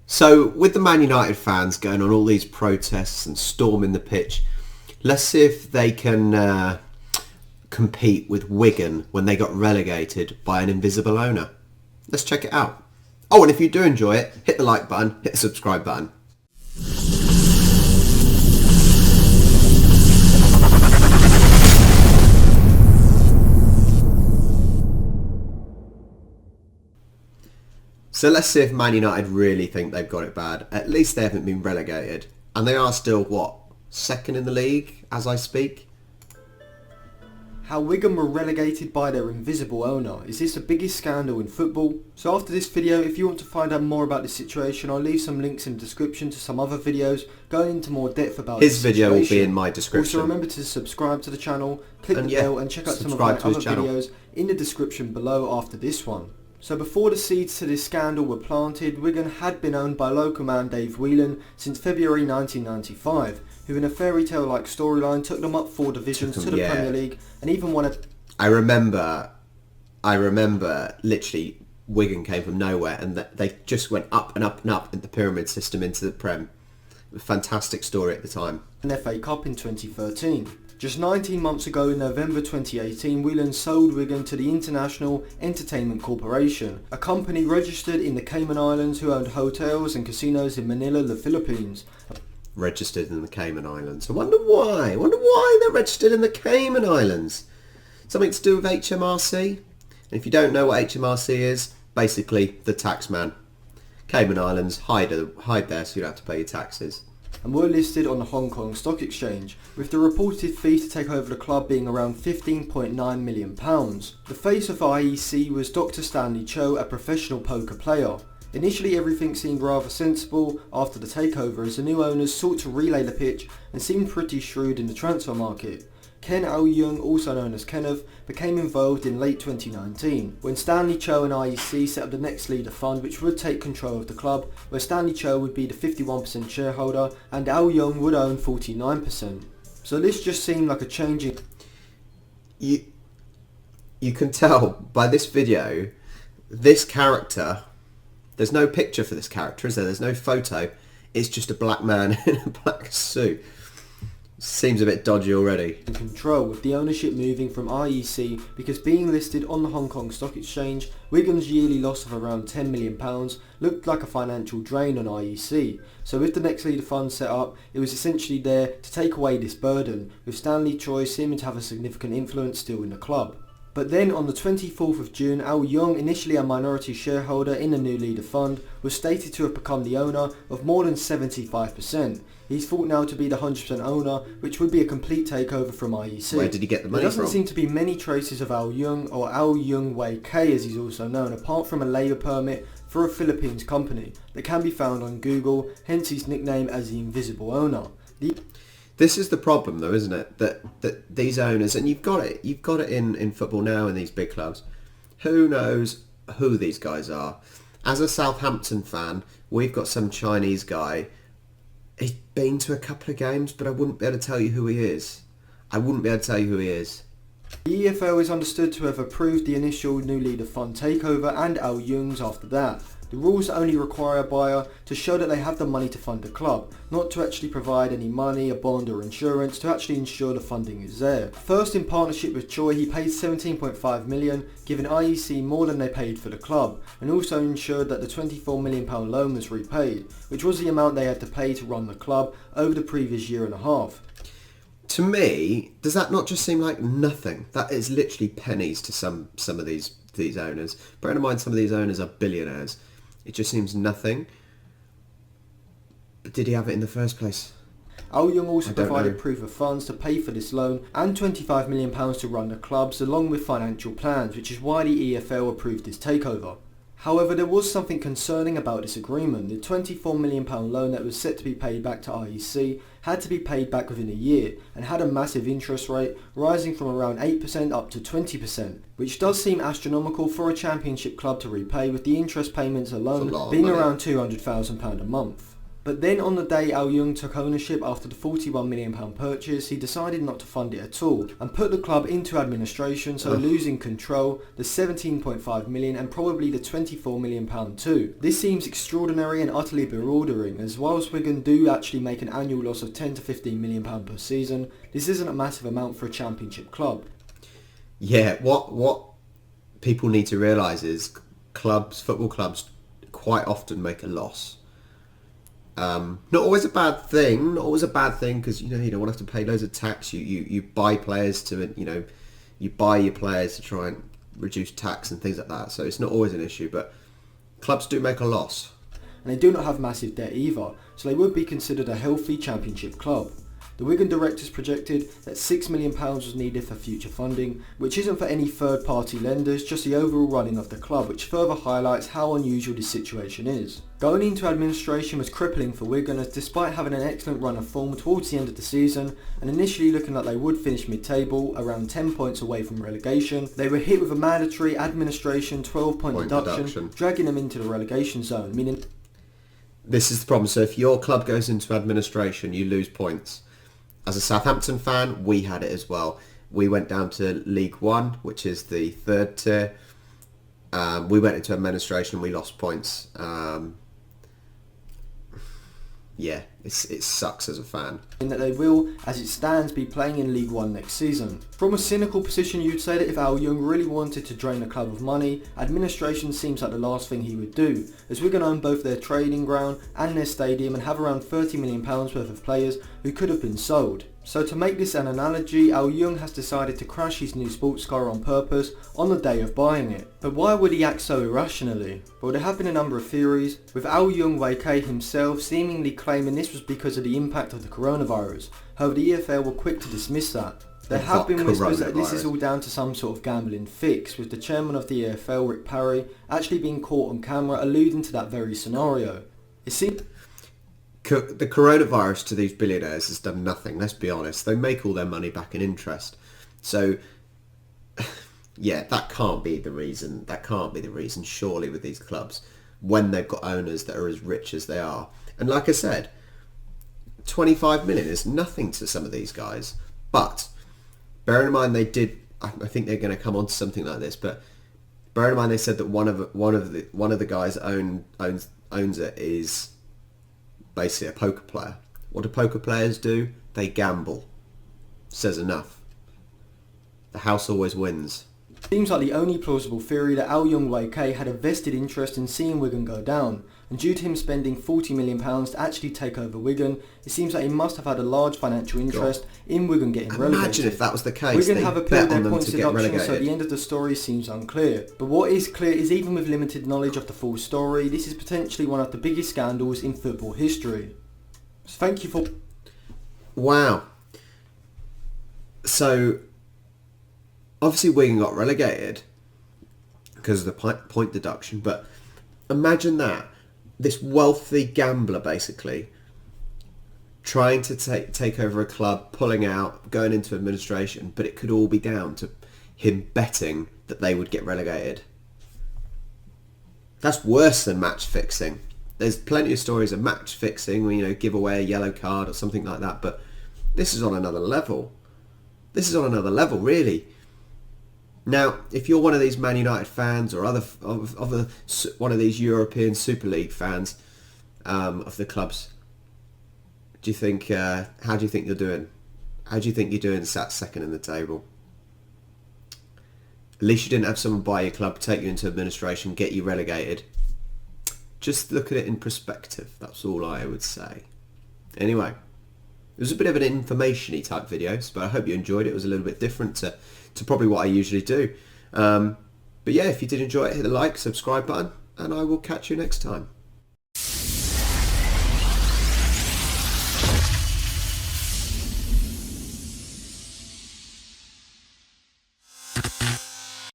So, with the Man United fans going on all these protests and storming the pitch, let's see if they can compete with Wigan when they got relegated by an invisible owner. Let's check it out. Oh, and if you do enjoy it, hit the like button, hit the subscribe button. So let's see if Man United really think they've got it bad. At least they haven't been relegated. And they are still, what, second in the league as I speak? How Wigan were relegated by their invisible owner. Is this the biggest scandal in football? So after this video, if you want to find out more about this situation, I'll leave some links in the description to some other videos going into more depth about his video will be in my description. Also remember to subscribe to the channel, click the bell and check out some of my my other videos in the description below after this one. So before the seeds to this scandal were planted, Wigan had been owned by local man Dave Whelan since February 1995, who in a fairy tale-like storyline took them up 4 divisions to the Premier League and even won a... I remember literally Wigan came from nowhere and they just went up and up and up in the pyramid system into the Prem. A fantastic story at the time. An FA Cup in 2013. Just 19 months ago in November 2018, Whelan sold Wigan to the International Entertainment Corporation, a company registered in the Cayman Islands who owned hotels and casinos in Manila, the Philippines. Registered in the Cayman Islands. I wonder why. They're registered in the Cayman Islands. Something to do with HMRC? And if you don't know what HMRC is, basically the tax man. Cayman Islands, hide there so you don't have to pay your taxes. And were listed on the Hong Kong Stock Exchange, with the reported fee to take over the club being around £15.9 million. The face of IEC was Dr. Stanley Cho, a professional poker player. Initially everything seemed rather sensible after the takeover as the new owners sought to relay the pitch and seemed pretty shrewd in the transfer market. Ken Al-Young, also known as Kenneth, became involved in late 2019 when Stanley Cho and IEC set up the Next Leader Fund, which would take control of the club, where Stanley Cho would be the 51% shareholder and Al-Young would own 49%. So this just seemed like a changing... You can tell by this video, this character, there's no picture for this character, is there? There's no photo. It's just a black man in a black suit. Seems a bit dodgy already. Control, with the ownership moving from IEC because being listed on the Hong Kong Stock Exchange, Wigan's yearly loss of around £10 million looked like a financial drain on IEC. So with the Next Leader Fund set up, it was essentially there to take away this burden, with Stanley Cho seeming to have a significant influence still in the club. But then on the 24th of June, Al-Young, initially a minority shareholder in the New Leader Fund, was stated to have become the owner of more than 75%. He's thought now to be the 100% owner, which would be a complete takeover from IEC. Where did he get the money There from? doesn't seem to be many traces of Al-Young, or Al-Young Wei K as he's also known, apart from a labour permit for a Philippines company that can be found on Google, hence his nickname as the Invisible Owner. This is the problem though, isn't it? That these owners, and you've got it in football now in these big clubs. Who knows who these guys are? As a Southampton fan, we've got some Chinese guy. He's been to a couple of games, but I wouldn't be able to tell you who he is. The EFL is understood to have approved the initial New Leader Fund takeover and Al-Young's after that. The rules only require a buyer to show that they have the money to fund the club, not to actually provide any money, a bond or insurance to actually ensure the funding is there. First in partnership with Choi, he paid £17.5 million, giving IEC more than they paid for the club, and also ensured that the £24 million loan was repaid, which was the amount they had to pay to run the club over the previous year and a half. To me, does that not just seem like nothing? That is literally pennies to some of these owners. Bearing in mind some of these owners are billionaires. It just seems nothing. But did he have it in the first place? Al-Young also provided proof of funds to pay for this loan and £25 million to run the clubs along with financial plans, which is why the EFL approved this takeover. However, there was something concerning about this agreement. The £24 million loan that was set to be paid back to IEC had to be paid back within a year and had a massive interest rate rising from around 8% up to 20%, which does seem astronomical for a championship club to repay, with the interest payments alone being around £200,000 a month. But then on the day Al Young took ownership after the £41 million purchase, he decided not to fund it at all and put the club into administration, so losing control, the £17.5 million and probably the £24 million too. This seems extraordinary and utterly bewildering, as whilst Wigan do actually make an annual loss of £10 to £15 million per season, this isn't a massive amount for a championship club. Yeah, what people need to realise is football clubs quite often make a loss. Not always a bad thing, because you don't want to have to pay loads of tax. You buy players you buy your players to try and reduce tax and things like that. So it's not always an issue, but clubs do make a loss. And they do not have massive debt either, so they would be considered a healthy championship club. The Wigan directors projected that £6 million was needed for future funding, which isn't for any third-party lenders, just the overall running of the club, which further highlights how unusual this situation is. Going into administration was crippling for Wigan, as despite having an excellent run of form towards the end of the season, and initially looking like they would finish mid-table, around 10 points away from relegation, they were hit with a mandatory administration 12-point deduction, dragging them into the relegation zone, meaning... This is the problem. So if your club goes into administration, you lose points. As a Southampton fan, we had it as well. We went down to League One, which is the third tier. We went into administration, we lost points. Yeah, it sucks as a fan. In that they will, as it stands, be playing in League One next season. From a cynical position, you'd say that if Al Young really wanted to drain the club of money, administration seems like the last thing he would do, as Wigan own both their training ground and their stadium and have around £30 million worth of players who could have been sold. So to make this an analogy, Al Young has decided to crash his new sports car on purpose on the day of buying it. But why would he act so irrationally? Well, there have been a number of theories, with Al Young himself seemingly claiming this was because of the impact of the coronavirus. However, the EFL were quick to dismiss that. There have been whispers that this is all down to some sort of gambling fix, with the chairman of the EFL, Rick Parry, actually being caught on camera alluding to that very scenario. It seems... The coronavirus to these billionaires has done nothing, let's be honest. They make all their money back in interest. So, yeah, that can't be the reason. That can't be the reason, surely, with these clubs, when they've got owners that are as rich as they are. And like I said, 25 million is nothing to some of these guys. But, bearing in mind I think they're going to come on to something like this, but bearing in mind they said that one of the guys that owns it is basically a poker player. What do poker players do? They gamble. Says enough. The house always wins. Seems like the only plausible theory that Al Young had a vested interest in seeing Wigan go down, and due to him spending £40 million to actually take over Wigan, it seems like he must have had a large financial interest in Wigan getting relegated. Imagine if that was the case. Wigan have appealed their points deduction, so the end of the story seems unclear. But what is clear is, even with limited knowledge of the full story, this is potentially one of the biggest scandals in football history. So thank you for... Wow. So, obviously Wigan got relegated because of the point deduction, but imagine that. This wealthy gambler, basically, trying to take over a club, pulling out, going into administration, but it could all be down to him betting that they would get relegated. That's worse than match fixing. There's plenty of stories of match fixing, where, give away a yellow card or something like that, but this is on another level. This is on another level, really. Now, if you're one of these Man United fans or one of these European Super League fans of the clubs, how do you think you're doing? How do you think you're doing sat second in the table? At least you didn't have someone buy your club, take you into administration, get you relegated. Just look at it in perspective. That's all I would say. Anyway, it was a bit of an information-y type video, but I hope you enjoyed it. It was a little bit different to probably what I usually do. But yeah, if you did enjoy it, hit the like, subscribe button, and I will catch you next time.